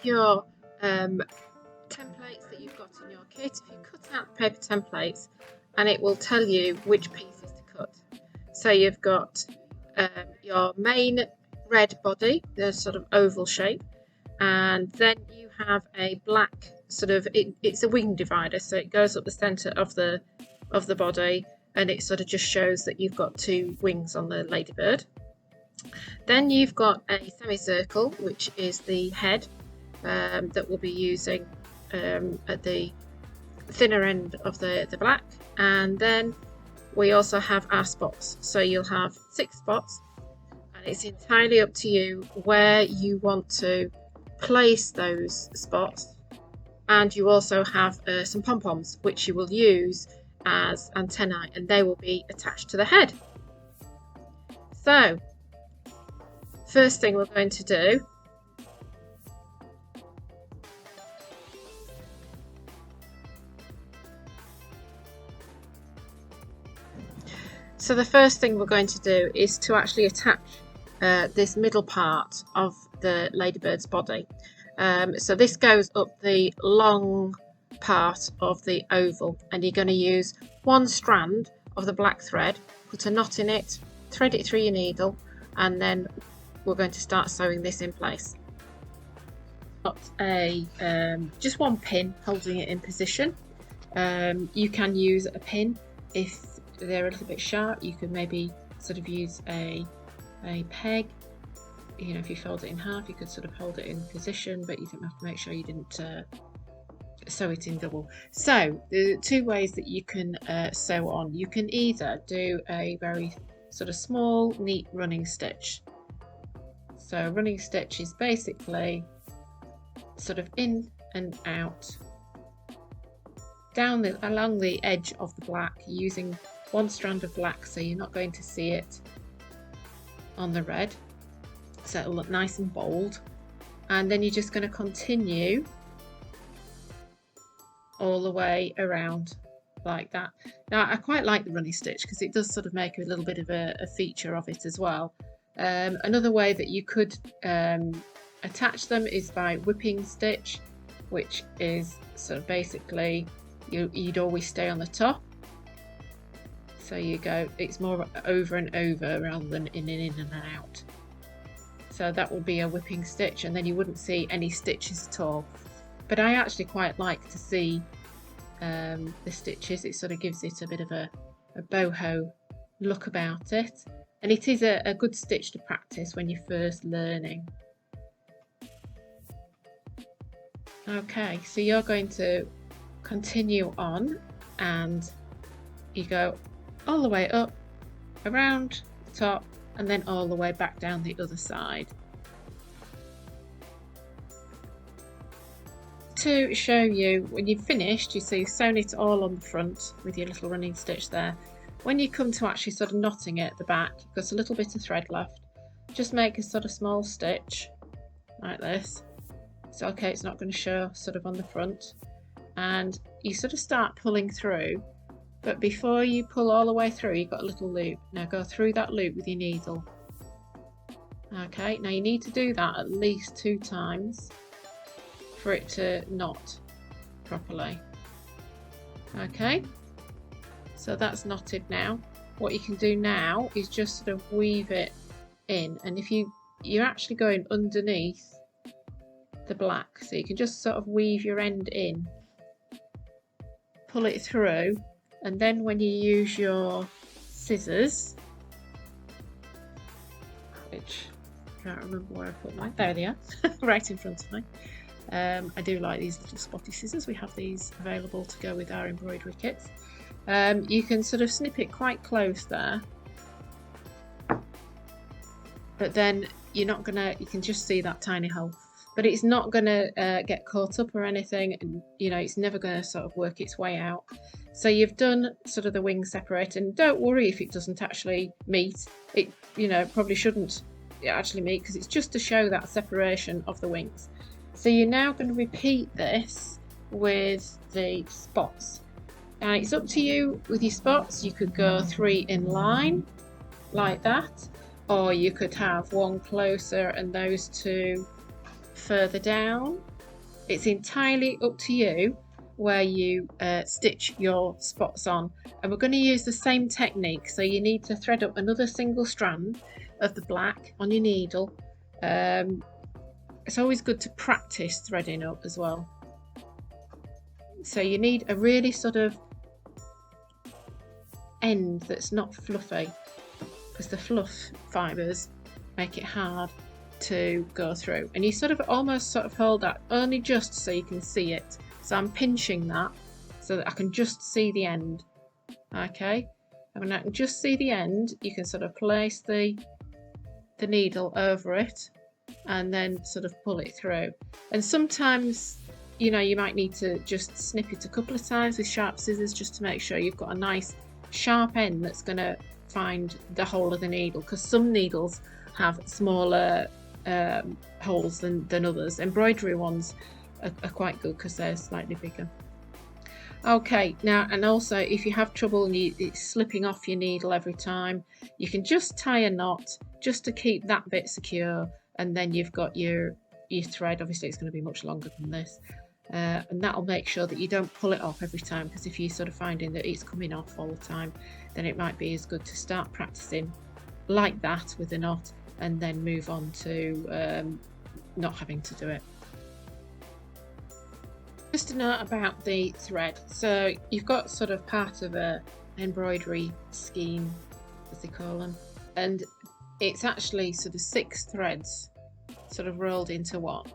your templates that you've got in your kit, if you cut out the paper templates, and it will tell you which pieces to cut. So you've got your main red body, the sort of oval shape, and then you have a black sort of, it's a wing divider, so it goes up the centre of the body, and it sort of just shows that you've got two wings on the ladybird. Then you've got a semicircle, which is the head that we'll be using at the thinner end of the black, and then we also have our spots. So you'll have 6 spots, and it's entirely up to you where you want to place those spots. And you also have some pom-poms, which you will use as antennae, and they will be attached to the head. So first thing we're going to do is to actually attach this middle part of the ladybird's body. So this goes up the long part of the oval, and you're going to use one strand of the black thread, put a knot in it, thread it through your needle, and then we're going to start sewing this in place. Got a just one pin holding it in position. You can use a pin if they're a little bit sharp. You could maybe sort of use a peg. You know, if you fold it in half, you could sort of hold it in position, but you have to make sure you didn't sew it in double. So the 2 ways that you can sew on. You can either do a very sort of small, neat running stitch. So running stitch is basically sort of in and out, down along the edge of the black, using one strand of black, so you're not going to see it on the red, so it'll look nice and bold. And then you're just going to continue all the way around like that. Now I quite like the running stitch because it does sort of make a little bit of a feature of it as well. Another way that you could attach them is by whipping stitch, which is sort of basically you'd always stay on the top, so you go, it's more over and over rather than in and out. So that would be a whipping stitch, and then you wouldn't see any stitches at all. But I actually quite like to see the stitches. It sort of gives it a bit of a boho look about it, and it is a good stitch to practice when you're first learning. Okay, so you're going to continue on, and you go all the way up around the top and then all the way back down the other side. To show you when you've finished, you see you've sewn it all on the front with your little running stitch there. When you come to actually sort of knotting it at the back, you've got a little bit of thread left. Just make a sort of small stitch like this. So okay, it's not going to show sort of on the front, and you sort of start pulling through, but before you pull all the way through, you've got a little loop. Now go through that loop with your needle. Okay, now you need to do that at least 2 times for it to knot properly. Okay, so that's knotted now. What you can do now is just sort of weave it in, and if you're actually going underneath the black, so you can just sort of weave your end in, pull it through, and then when you use your scissors, which I can't remember where I put mine, there they are, right in front of me. I do like these little spotty scissors. We have these available to go with our embroidery kits. You can sort of snip it quite close there, but then you're not gonna, you can just see that tiny hole, but it's not gonna get caught up or anything, and you know, it's never gonna sort of work its way out. So you've done sort of the wing separate, and don't worry if it doesn't actually meet. It, you know, probably shouldn't actually meet, because it's just to show that separation of the wings. So you're now going to repeat this with the spots. Now it's up to you with your spots. You could go 3 in line like that, or you could have one closer and those 2 further down. It's entirely up to you where you stitch your spots on, and we're going to use the same technique. So you need to thread up another single strand of the black on your needle. It's always good to practice threading up as well. So you need a really sort of end that's not fluffy, because the fluff fibres make it hard to go through, and you sort of almost sort of hold that only just so you can see it. So I'm pinching that so that I can just see the end. Okay, and when I can just see the end, you can sort of place the needle over it and then sort of pull it through. And sometimes, you know, you might need to just snip it a couple of times with sharp scissors just to make sure you've got a nice sharp end that's going to find the hole of the needle, because some needles have smaller holes than others. Embroidery ones are quite good because they're slightly bigger. Okay, now, and also if you have trouble and it's slipping off your needle every time, you can just tie a knot just to keep that bit secure, and then you've got your thread. Obviously it's going to be much longer than this, and that'll make sure that you don't pull it off every time, because if you're sort of finding that it's coming off all the time, then it might be as good to start practicing like that with a knot and then move on to not having to do it. Just a note about the thread. So you've got sort of part of a embroidery scheme, as they call them, and it's actually sort of 6 threads sort of rolled into one.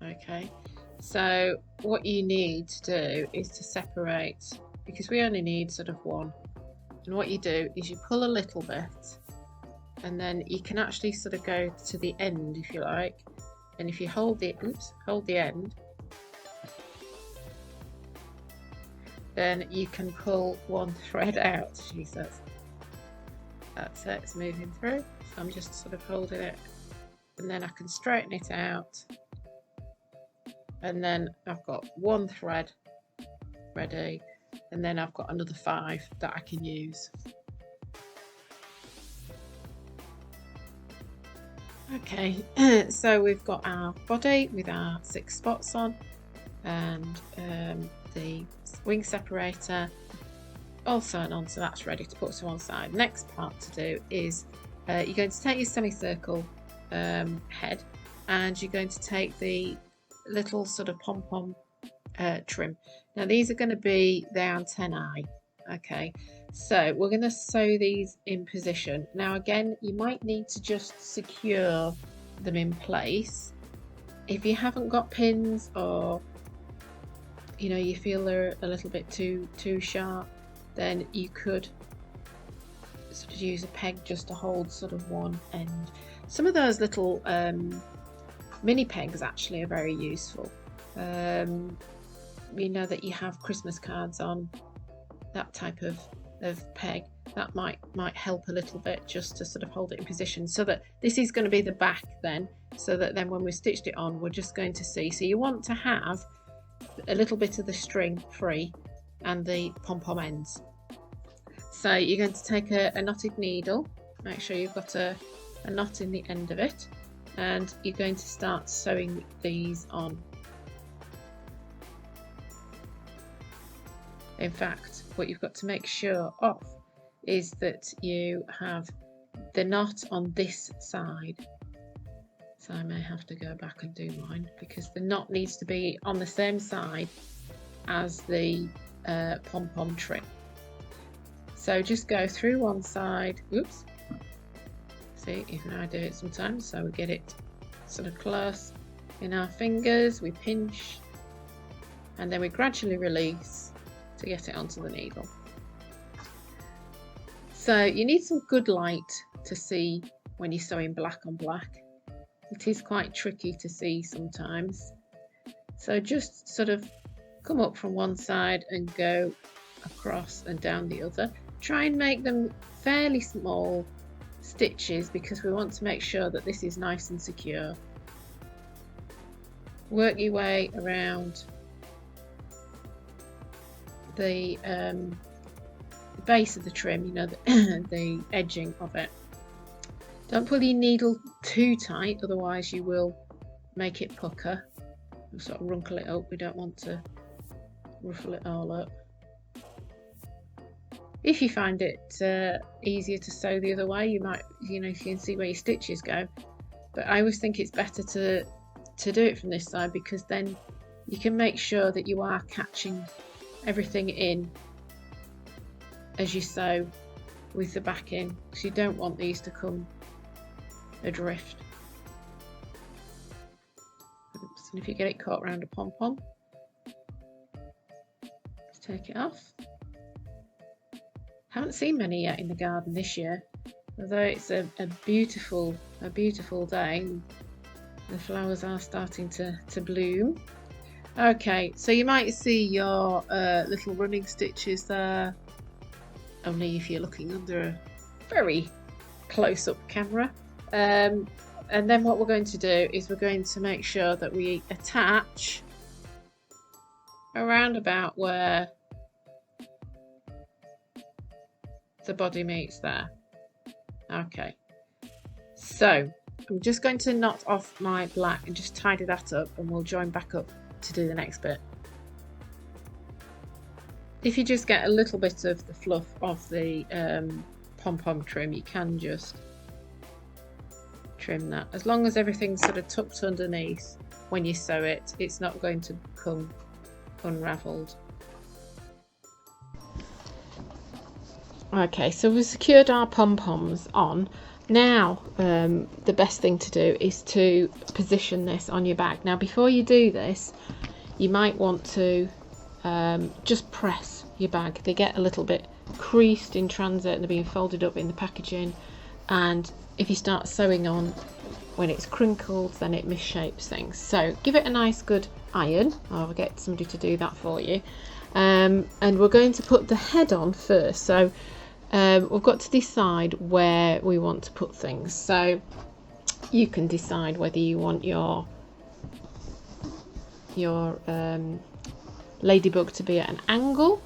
Okay, so what you need to do is to separate, because we only need sort of one, and what you do is you pull a little bit, and then you can actually sort of go to the end if you like, and if you hold the end, then you can pull one thread out. She says that's it, it's moving through. So I'm just sort of holding it, and then I can straighten it out, and then I've got one thread ready, and then I've got another 5 that I can use. Okay, so we've got our body with our 6 spots on, and the wing separator all sewn on, so that's ready to put to one side. Next part to do is you're going to take your semicircle head, and you're going to take the little sort of pom-pom trim. Now these are going to be the antennae. Okay, so we're going to sew these in position. Now again, you might need to just secure them in place. If you haven't got pins, or you know, you feel they're a little bit too sharp, then you could sort of use a peg just to hold sort of one end. Some of those little mini pegs actually are very useful. You know that you have Christmas cards on, that type of peg, that might help a little bit just to sort of hold it in position, so that this is going to be the back then, so that then when we stitched it on, we're just going to see. So you want to have a little bit of the string free and the pom-pom ends. So you're going to take a knotted needle, make sure you've got a knot in the end of it, and you're going to start sewing these on. In fact, what you've got to make sure of is that you have the knot on this side. So I may have to go back and do mine, because the knot needs to be on the same side as the pom-pom trim. So just go through one side. Oops. See, even I do it sometimes, so we get it sort of close in our fingers, we pinch, and then we gradually release to get it onto the needle. So you need some good light to see when you're sewing black on black. It is quite tricky to see sometimes. So just sort of come up from one side and go across and down the other. Try and make them fairly small stitches, because we want to make sure that this is nice and secure. Work your way around the base of the trim, you know, the edging of it. Don't pull your needle too tight, otherwise you will make it pucker. We'll sort of wrinkle it up. We don't want to ruffle it all up. If you find it easier to sew the other way, you might, you can see where your stitches go. But I always think it's better to do it from this side, because then you can make sure that you are catching everything in as you sew with the backing, because you don't want these to come adrift. Oops, and if you get it caught around a pom-pom, just take it off. Haven't seen many yet in the garden this year, although it's a beautiful day. The flowers are starting to bloom. Okay, so you might see your little running stitches there, only if you're looking under a very close-up camera. And then what we're going to do is we're going to make sure that we attach around about where the body meets there. Okay, so I'm just going to knot off my black and just tidy that up, and we'll join back up to do the next bit. If you just get a little bit of the fluff off the pom-pom trim, you can just trim that. As long as everything's sort of tucked underneath when you sew it, it's not going to come unravelled. Okay, so we've secured our pom-poms on. Now the best thing to do is to position this on your bag. Now before you do this, you might want to just press your bag. They get a little bit creased in transit and they're being folded up in the packaging, and if you start sewing on when it's crinkled, then it misshapes things. So give it a nice good iron. I'll get somebody to do that for you. And we're going to put the head on first. So we've got to decide where we want to put things. So you can decide whether you want your ladybug to be at an angle,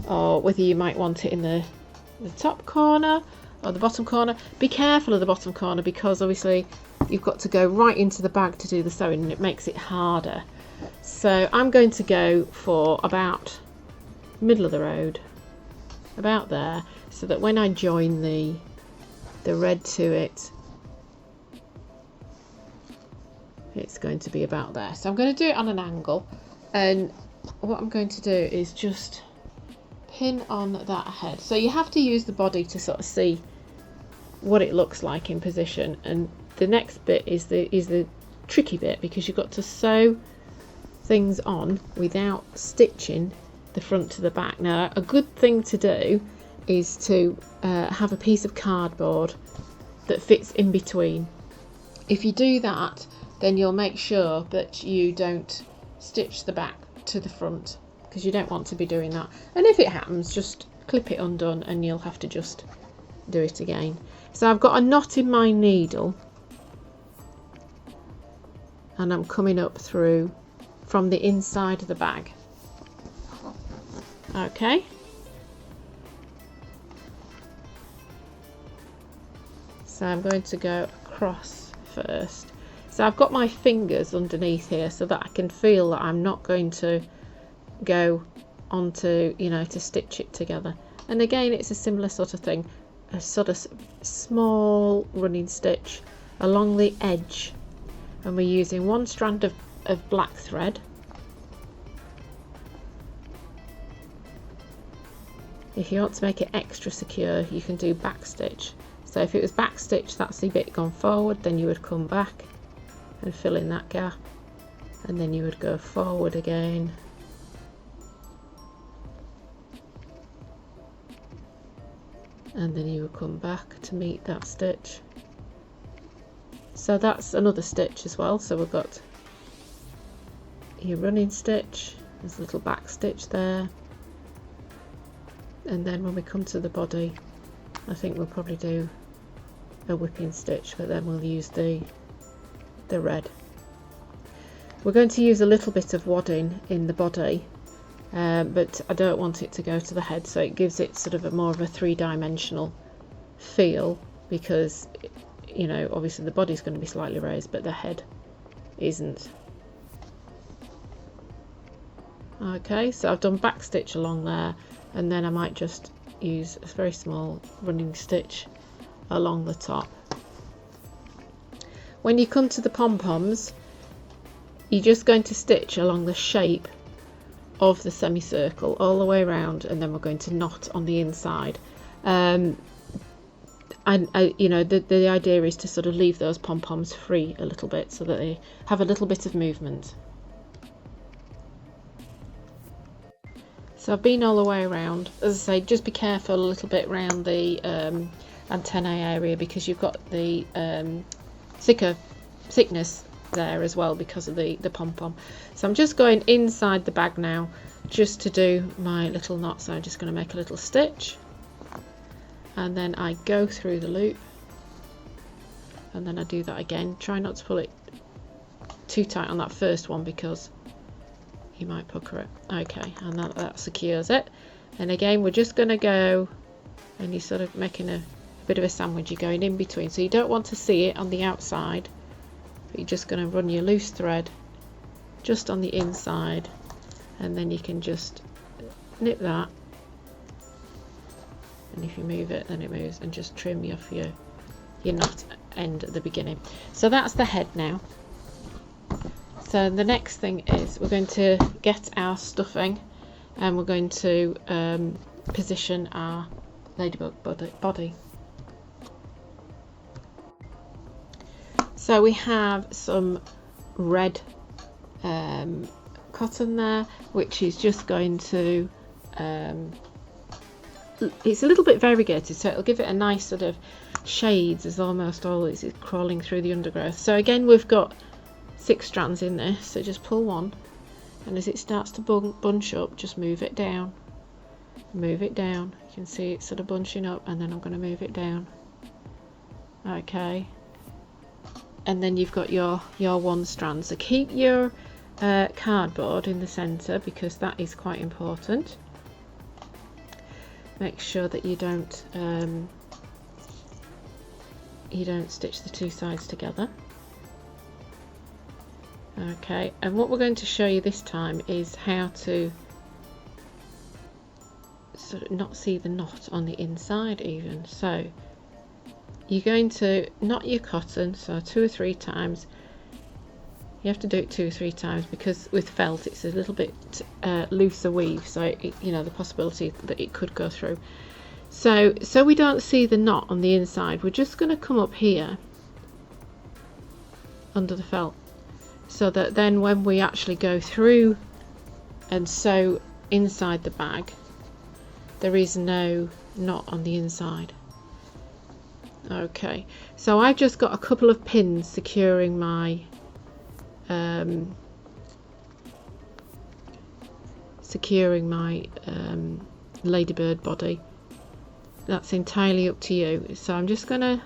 or whether you might want it in the top corner or the bottom corner. Be careful of the bottom corner, because obviously you've got to go right into the bag to do the sewing and it makes it harder. So I'm going to go for about middle of the road, about there, so that when I join the red to it, it's going to be about there. So I'm going to do it on an angle, and what I'm going to do is just pin on that head. So you have to use the body to sort of see what it looks like in position, and the next bit is the tricky bit, because you've got to sew things on without stitching the front to the back. Now a good thing to do is to have a piece of cardboard that fits in between. If you do that, then you'll make sure that you don't stitch the back to the front, because you don't want to be doing that. And if it happens, just clip it undone and you'll have to just do it again. So I've got a knot in my needle and I'm coming up through from the inside of the bag. Okay. So I'm going to go across first. So I've got my fingers underneath here so that I can feel that I'm not going to go onto, to stitch it together. And again, it's a similar sort of thing, a sort of small running stitch along the edge, and we're using one strand of black thread. If you want to make it extra secure, you can do back stitch. So if it was back stitch, that's the bit gone forward, then you would come back and fill in that gap, and then you would go forward again, and then you would come back to meet that stitch. So that's another stitch as well. So we've got your running stitch, there's a little back stitch there, and then when we come to the body, I think we'll probably do a whipping stitch, but then we'll use the red. We're going to use a little bit of wadding in the body, but I don't want it to go to the head, so it gives it sort of a more of a three-dimensional feel, because obviously the body's going to be slightly raised but the head isn't. Okay, so I've done back stitch along there, and then I might just use a very small running stitch along the top. When you come to the pom-poms, you're just going to stitch along the shape of the semicircle all the way around, and then we're going to knot on the inside. And you know, the idea is to sort of leave those pom-poms free a little bit so that they have a little bit of movement. So I've been all the way around. As I say, just be careful a little bit around the antennae area, because you've got the thickness there as well because of the pom-pom. So I'm just going inside the bag now just to do my little knot. So I'm just going to make a little stitch, and then I go through the loop, and then I do that again. Try not to pull it too tight on that first one because you might pucker it. Okay, and that secures it. And again, we're just going to go, and you're sort of making a bit of a sandwich. You're going in between, so you don't want to see it on the outside, but you're just going to run your loose thread just on the inside, and then you can just nip that, and if you move it then it moves, and just trim off your knot end at the beginning. So that's the head now. So the next thing is we're going to get our stuffing, and we're going to position our ladybug body. So we have some red cotton there, which is just going to, it's a little bit variegated, so it'll give it a nice sort of shades, as almost all it's crawling through the undergrowth. So again, we've got 6 strands in this, so just pull one, and as it starts to bunch up, just move it down, move it down. You can see it's sort of bunching up, and then I'm going to move it down. Okay, and then you've got your 1 strand. So keep your cardboard in the center, because that is quite important. Make sure that you don't stitch the 2 sides together. Okay, and what we're going to show you this time is how to sort of not see the knot on the inside even. So you're going to knot your cotton, so 2 or 3 times. You have to do it 2 or 3 times because with felt it's a little bit looser weave, so it, you know, the possibility that it could go through. So we don't see the knot on the inside, we're just going to come up here under the felt, so that then when we actually go through and sew inside the bag, there is no knot on the inside. Okay, so I've just got a couple of pins securing my ladybird body. That's entirely up to you. So I'm just going to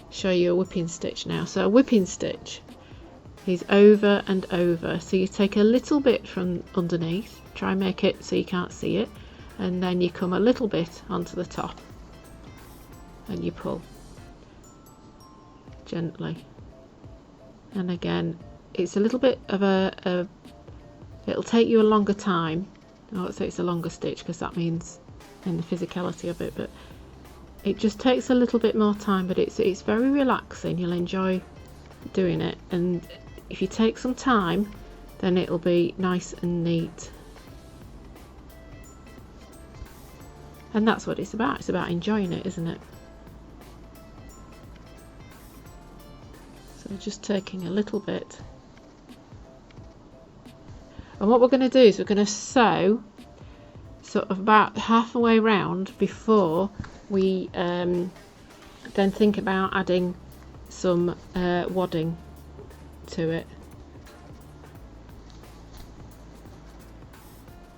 show you a whipping stitch now. So a whipping stitch is over and over, so you take a little bit from underneath, try and make it so you can't see it, and then you come a little bit onto the top and you pull gently. And again, it's a little bit of it'll take you a longer time. I won't say it's a longer stitch because that means in the physicality of it, but it just takes a little bit more time, but it's very relaxing. You'll enjoy doing it, and if you take some time, then it'll be nice and neat. And that's what it's about. It's about enjoying it, isn't it? So just taking a little bit. And what we're going to do is we're going to sew sort of about halfway round before we then think about adding some wadding to it.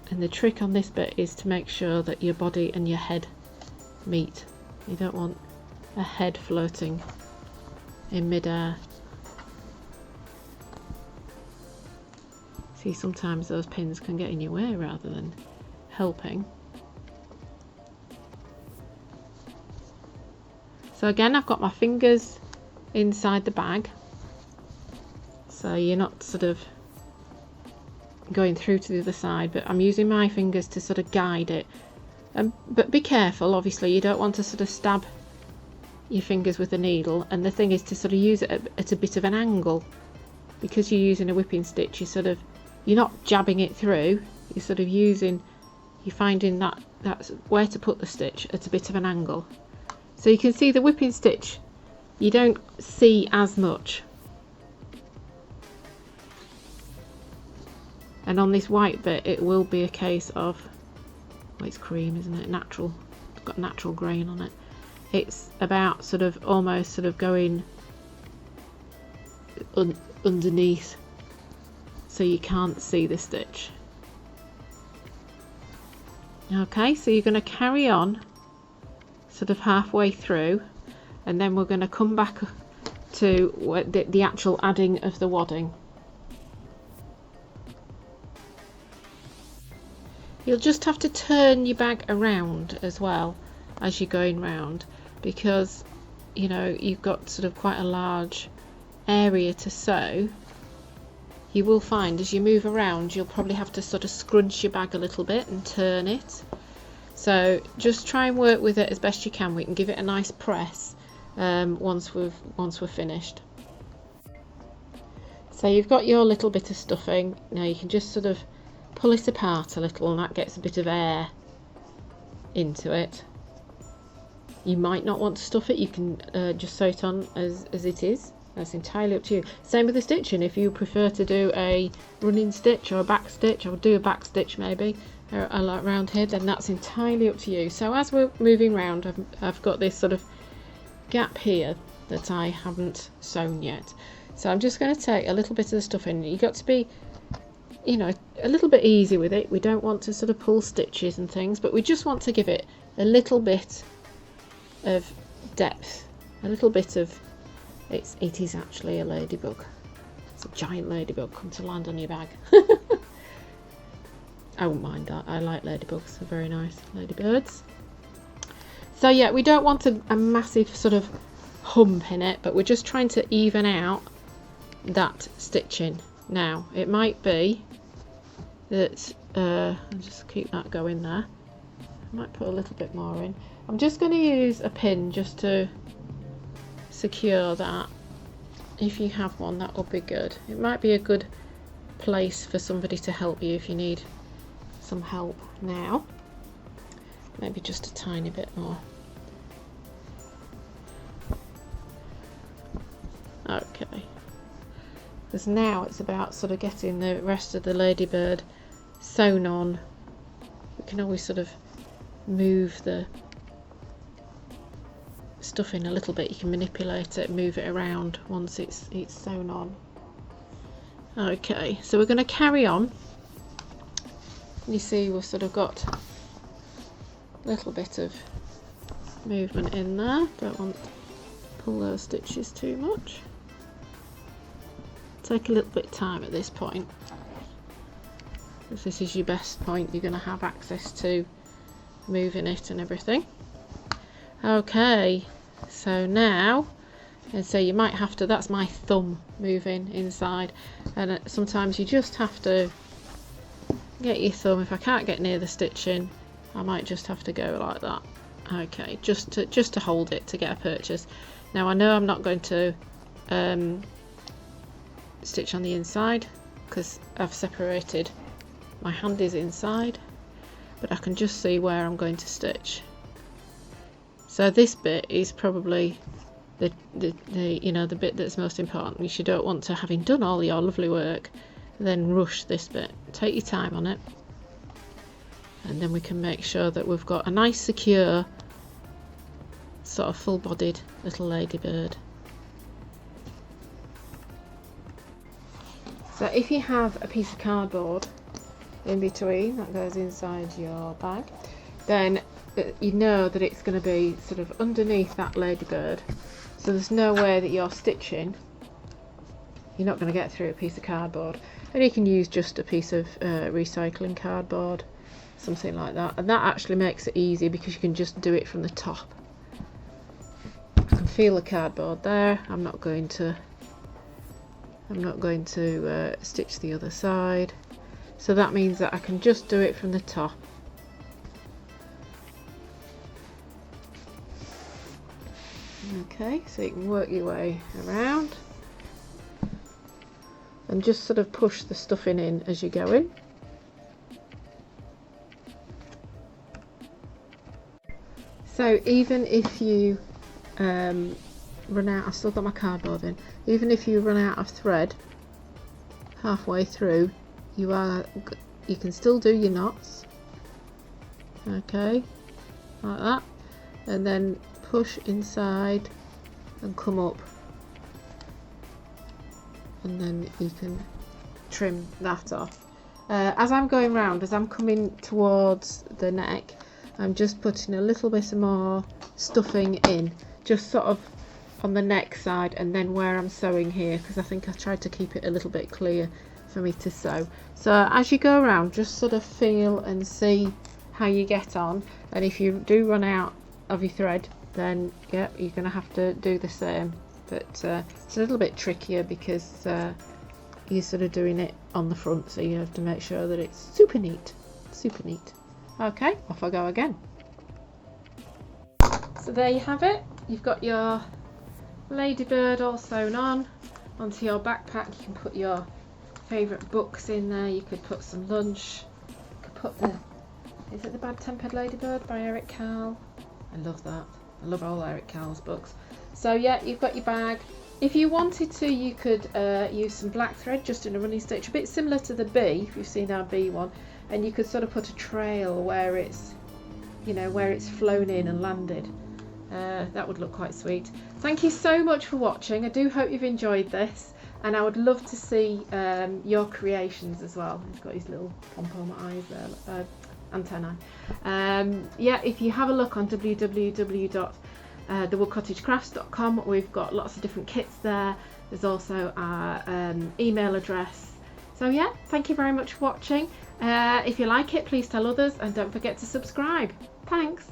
And the trick on this bit is to make sure that your body and your head meet. You don't want a head floating in midair. See, sometimes those pins can get in your way rather than helping. So again, I've got my fingers inside the bag, so you're not sort of going through to the other side, but I'm using my fingers to sort of guide it. But be careful, obviously you don't want to sort of stab your fingers with the needle, and the thing is to sort of use it at a bit of an angle, because you're using a whipping stitch. You're not jabbing it through, you're sort of you're finding that's where to put the stitch at a bit of an angle. So you can see the whipping stitch you don't see as much, and on this white bit it will be a case of, well, it's cream, isn't it? Natural, it's got natural grain on it. It's about sort of almost sort of going underneath, so you can't see the stitch. Okay, so you're going to carry on sort of halfway through, and then we're going to come back to the actual adding of the wadding. You'll just have to turn your bag around as well as you're going round, because you know you've got sort of quite a large area to sew. You will find as you move around you'll probably have to sort of scrunch your bag a little bit and turn it. So just try and work with it as best you can. We can give it a nice press once we're finished. So you've got your little bit of stuffing. Now you can just sort of pull it apart a little, and that gets a bit of air into it. You might not want to stuff it, you can just sew it on as it is. That's entirely up to you. Same with the stitching. If you prefer to do a running stitch or a back stitch, or do a back stitch maybe around here, then that's entirely up to you. So as we're moving around, I've got this sort of gap here that I haven't sewn yet. So I'm just going to take a little bit of the stuff in. You've got to be, you know, a little bit easy with it. We don't want to sort of pull stitches and things, but we just want to give it a little bit of depth, a little bit of, it is actually a ladybug. It's a giant ladybug come to land on your bag. I wouldn't mind that. I like ladybugs, they're very nice, ladybirds. So yeah, we don't want a massive sort of hump in it, but we're just trying to even out that stitching. Now it might be that I'll just keep that going there. I might put a little bit more in. I'm just going to use a pin just to secure that. If you have one, that would be good. It might be a good place for somebody to help you if you need some help now. Maybe just a tiny bit more. Okay, because now it's about sort of getting the rest of the ladybird sewn on. We can always sort of move the stuff in a little bit. You can manipulate it, move it around once it's sewn on. Okay, so we're going to carry on. You see we've sort of got a little bit of movement in there. Don't want to pull those stitches too much. Take a little bit of time at this point, because this is your best point. You're going to have access to moving it and everything. Okay, so now, and so you might have to, that's my thumb moving inside, and sometimes you just have to get your thumb. If I can't get near the stitching, I might just have to go like that. Okay, just to hold it to get a purchase. Now I know I'm not going to stitch on the inside because I've separated, my hand is inside, but I can just see where I'm going to stitch. So this bit is probably the you know, the bit that's most important. You don't want to, having done all your lovely work, then rush this bit. Take your time on it, and then we can make sure that we've got a nice secure sort of full-bodied little ladybird. So if you have a piece of cardboard in between that goes inside your bag, then you know that it's going to be sort of underneath that ladybird, so there's no way that you're stitching, you're not going to get through a piece of cardboard. And you can use just a piece of recycling cardboard, something like that, and that actually makes it easy because you can just do it from the top. I can feel the cardboard there. I'm not going to stitch the other side. so that means that I can just do it from the top. Okay, so you can work your way around and just sort of push the stuffing in as you go in. So even if you run out, I've still got my cardboard in, even if you run out of thread halfway through, you can still do your knots, okay, like that, and then push inside and come up, and then you can trim that off. As I'm going round, as I'm coming towards the neck, I'm just putting a little bit more stuffing in, just sort of on the neck side, and then where I'm sewing here, because I think I tried to keep it a little bit clear for me to sew. So as you go around, just sort of feel and see how you get on, and if you do run out of your thread, then yeah, you're going to have to do the same. But it's a little bit trickier because you're sort of doing it on the front, so you have to make sure that it's super neat, super neat. Okay, off I go again. So there you have it. You've got your ladybird all sewn on onto your backpack. You can put your favourite books in there. You could put some lunch. You could put is it The Bad Tempered Ladybird by Eric Carle? I love that. I love all Eric Carle's books. So yeah, you've got your bag. If you wanted to, you could use some black thread just in a running stitch, a bit similar to the bee, if you've seen our bee one, and you could sort of put a trail where it's, you know, where it's flown in and landed. That would look quite sweet. Thank you so much for watching. I do hope you've enjoyed this, and I would love to see your creations as well. He's got his little pom-pom eyes there, antennae. Yeah, if you have a look on www.thewoodcottagecrafts.com, we've got lots of different kits there. There's also our email address. So yeah, thank you very much for watching. If you like it, please tell others, and don't forget to subscribe. Thanks.